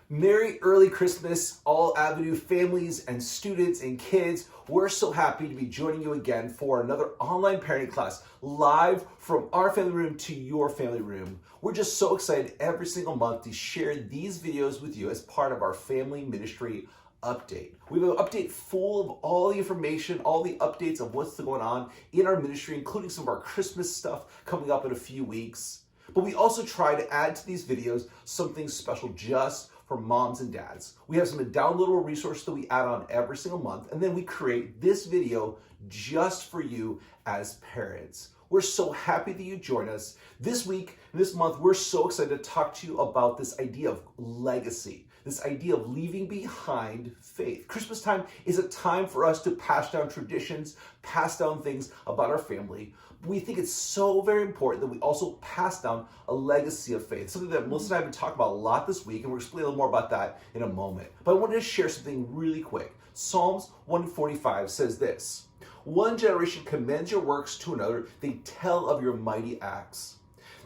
Merry early Christmas, all Avenue families and students and kids. We're so happy to be joining you again for another online parenting class, live from our family room to your family room. We're just so excited every single month to share these videos with you as part of our family ministry update. We have an update full of all the information, all the updates of what's going on in our ministry, including some of our Christmas stuff coming up in a few weeks. But we also try to add to these videos something special just for moms and dads. We have some downloadable resources that we add on every single month, and then we create this video just for you as parents. We're so happy that you join us. This week, this month, we're so excited to talk to you about this idea of legacy, this idea of leaving behind faith. Christmas time is a time for us to pass down traditions, pass down things about our family. We think it's so very important that we also pass down a legacy of faith, something that Melissa and I have been talking about a lot this week, and we'll explain a little more about that in a moment. But I wanted to share something really quick. Psalms 145 says this: "One generation commends your works to another, they tell of your mighty acts.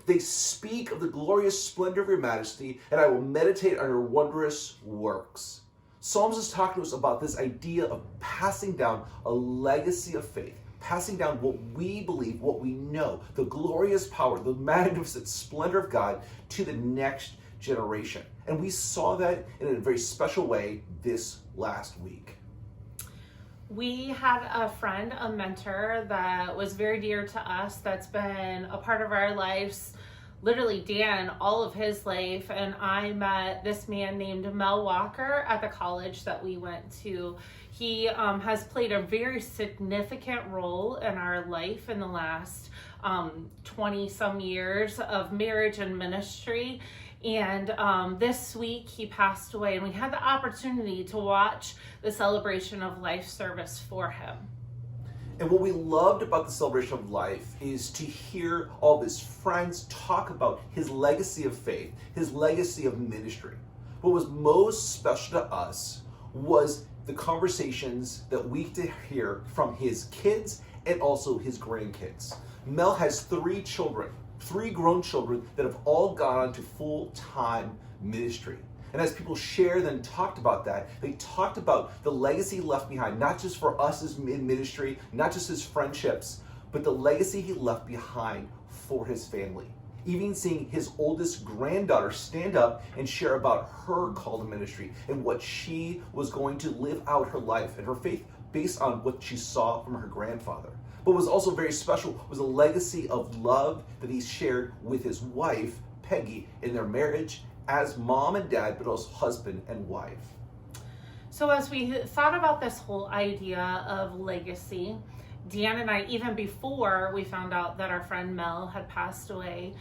They speak of the glorious splendor of your majesty, and I will meditate on your wondrous works." Psalms is talking to us about this idea of passing down a legacy of faith, passing down what we believe, what we know, the glorious power, the magnificent splendor of God to the next generation. And we saw that in a very special way this last week. We had a friend, a mentor that was very dear to us, that's been a part of our lives, literally Dan, all of his life. And I met this man named Mel Walker at the college that we went to. He has played a very significant role in our life in the last 20 some years of marriage and ministry. And this week he passed away, and we had the opportunity to watch the celebration of life service for him. And what we loved about the celebration of life is to hear all of his friends talk about his legacy of faith, his legacy of ministry. What was most special to us was the conversations that we get to hear from his kids and also his grandkids. Mel has 3 children, 3 grown children that have all gone on to full-time ministry. And as people shared and talked about that, they talked about the legacy left behind, not just for us as in ministry, not just his friendships, but the legacy he left behind for his family. Even seeing his oldest granddaughter stand up and share about her call to ministry and what she was going to live out her life and her faith based on what she saw from her grandfather. But what was also very special was a legacy of love that he shared with his wife, Peggy, in their marriage as mom and dad, but also husband and wife. So as we thought about this whole idea of legacy, Dan and I, even before we found out that our friend Mel had passed away,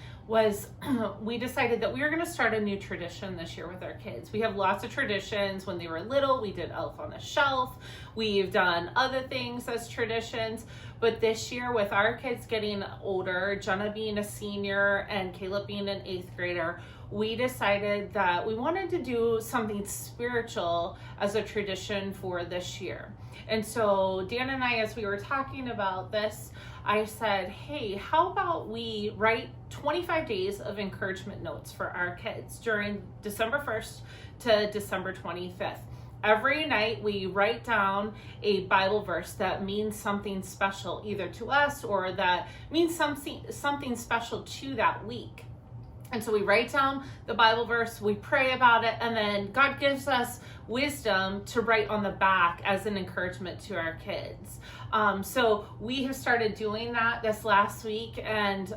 we decided that we were going to start a new tradition this year with our kids. We have lots of traditions. When they were little, we did Elf on the Shelf. We've done other things as traditions. But this year, with our kids getting older, Jenna being a senior and Caleb being an 8th grader, we decided that we wanted to do something spiritual as a tradition for this year. And so Dan and I, as we were talking about this, I said, hey, how about we write 25 days of encouragement notes for our kids during December 1st to December 25th. Every night we write down a Bible verse that means something special, either to us or that means something special to that week. And so we write down the Bible verse, we pray about it, and then God gives us wisdom to write on the back as an encouragement to our kids. So we have started doing that this last week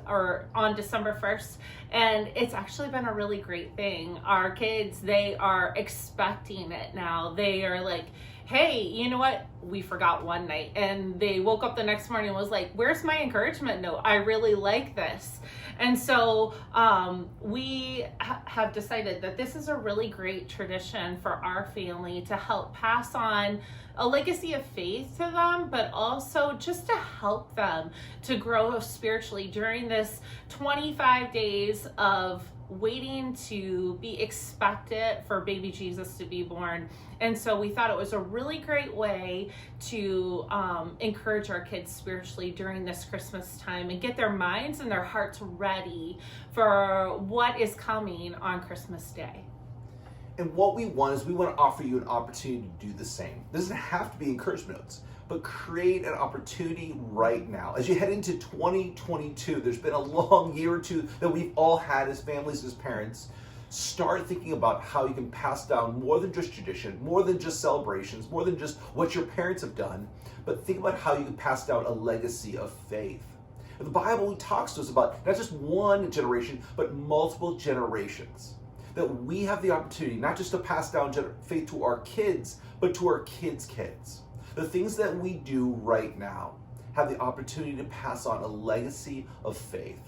or on December 1st, and it's actually been a really great thing. Our kids, they are expecting it now. They are like, hey, you know what? We forgot one night. And they woke up the next morning and was like, where's my encouragement note? I really like this. And so we have decided that this is a really great tradition for our family to help pass on a legacy of faith to them, but also just to help them to grow spiritually during this 25 days of waiting to be expected for baby Jesus to be born. And so we thought it was a really great way to encourage our kids spiritually during this Christmas time and get their minds and their hearts ready for what is coming on Christmas Day. And what we want is we want to offer you an opportunity to do the same. It doesn't have to be encouragement notes, but create an opportunity right now. As you head into 2022, there's been a long year or two that we've all had as families, as parents. Start thinking about how you can pass down more than just tradition, more than just celebrations, more than just what your parents have done, but think about how you can pass down a legacy of faith. The Bible talks to us about not just one generation, but multiple generations. That we have the opportunity not just to pass down faith to our kids, but to our kids' kids. The things that we do right now have the opportunity to pass on a legacy of faith,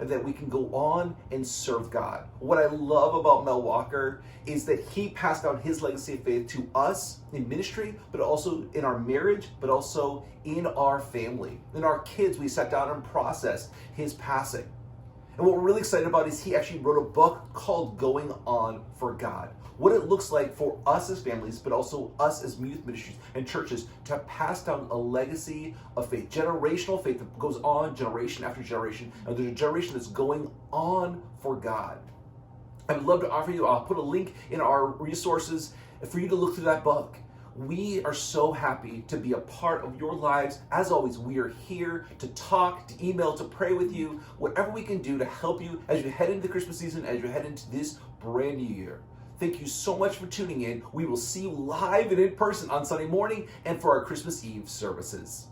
and that we can go on and serve God. What I love about Mel Walker is that he passed down his legacy of faith to us in ministry, but also in our marriage, but also in our family. In our kids, we sat down and processed his passing. And what we're really excited about is he actually wrote a book called Going On for God. What it looks like for us as families, but also us as youth ministries and churches to pass down a legacy of faith, generational faith that goes on generation after generation. And there's a generation that's going on for God. I would love to offer you, I'll put a link in our resources for you to look through that book. We are so happy to be a part of your lives. As always, we are here to talk, to email, to pray with you, whatever we can do to help you as you head into the Christmas season, as you head into this brand new year. Thank you so much for tuning in. We will see you live and in person on Sunday morning and for our Christmas Eve services.